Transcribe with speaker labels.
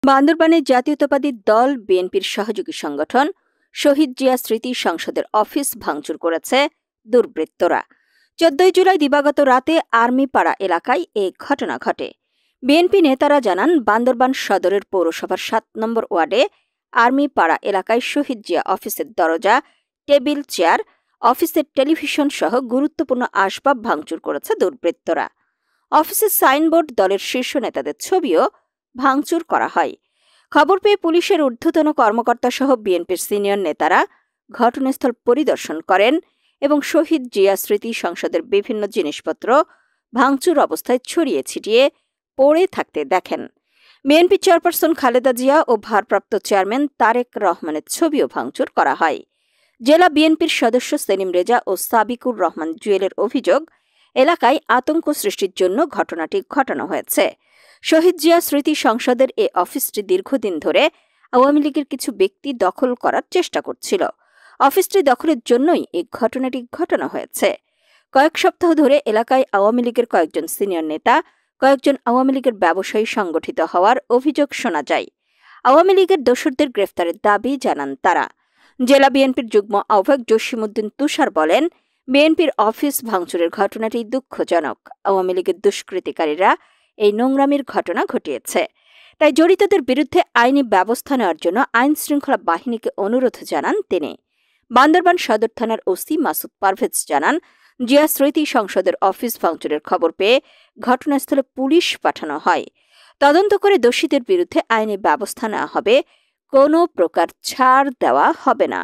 Speaker 1: বান্দরবানে জাতীয়তাবাদী দল বিএনপির সহযোগী সংগঠন শহীদ জিয়া স্মৃতি সংসদের অফিস ভাঙচুর করেছে দুর্বৃত্তরা। ১৪ জুলাই দিবাগত রাতে আর্মিপাড়া এলাকায় এ ঘটনা ঘটে। বিএনপি নেতারা জানান, বান্দরবান সদরের পৌরসভার ৭ নম্বর ওয়ার্ডে আর্মিপাড়া এলাকায় শহীদ জিয়া অফিসের দরজা, টেবিল, চেয়ার, অফিসের টেলিভিশন সহ গুরুত্বপূর্ণ আসবাব ভাঙচুর করেছে দুর্বৃত্তরা। অফিসের সাইনবোর্ড, দলের শীর্ষ নেতাদের ছবিও ভাঙচুর করা হয়। খবর পেয়ে পুলিশের ঊর্ধ্বতন কর্মকর্তা সহ বিএনপির সিনিয়র নেতারা ঘটনাস্থল পরিদর্শন করেন এবং শহীদ জিয়া স্মৃতি সংসদের বিভিন্ন জিনিসপত্র ভাঙচুর অবস্থায় ছড়িয়ে ছিটিয়ে পড়ে থাকতে দেখেন। বিএনপি চেয়ারপারসন খালেদা জিয়া ও ভারপ্রাপ্ত চেয়ারম্যান তারেক রহমানের ছবিও ভাঙচুর করা হয়। জেলা বিএনপির সদস্য সেলিম রেজা ও সাবিকুর রহমান জুয়েলের অভিযোগ, এলাকায় আতঙ্ক সৃষ্টির জন্য ঘটনাটি ঘটানো হয়েছে। শহীদ জিয়া স্মৃতি সংসদের এ অফিসটি দীর্ঘদিন ধরে আওয়ামী লীগের কিছু ব্যক্তি দখল করার চেষ্টা করছিল। অফিসটি দখলের জন্যই এই ঘটনাটি ঘটানো হয়েছে। কয়েক সপ্তাহ ধরে এলাকায় আওয়ামী লীগের কয়েকজন সিনিয়র নেতা, কয়েকজন আওয়ামী লীগের ব্যবসায়ী সংগঠিত হওয়ার অভিযোগ শোনা যায়। আওয়ামী লীগের দোসরদের গ্রেফতারের দাবি জানান তারা। জেলা বিএনপির যুগ্ম আহ্বায়ক জসিমউদ্দিন তুষার বলেন, বিএনপির অফিস ভাঙচুরের ঘটনাটি দুঃখজনক। আওয়ামী লীগের দুষ্কৃতিকারীরা এই নোংরামির ঘটনা ঘটিয়েছে। তাই জড়িতদের বিরুদ্ধে আইনি ব্যবস্থা নেওয়ার জন্য আইন শৃঙ্খলা বাহিনীকে অনুরোধ জানান তিনি। বান্দরবান সদর থানার ওসি মাসুদ পারভেজ জানান, জিয়া স্মৃতি সংসদের অফিস ভাঙচুরের খবর পেয়ে ঘটনাস্থলে পুলিশ পাঠানো হয়। তদন্ত করে দোষীদের বিরুদ্ধে আইনি ব্যবস্থা নেওয়া হবে। কোনো প্রকার ছাড় দেওয়া হবে না।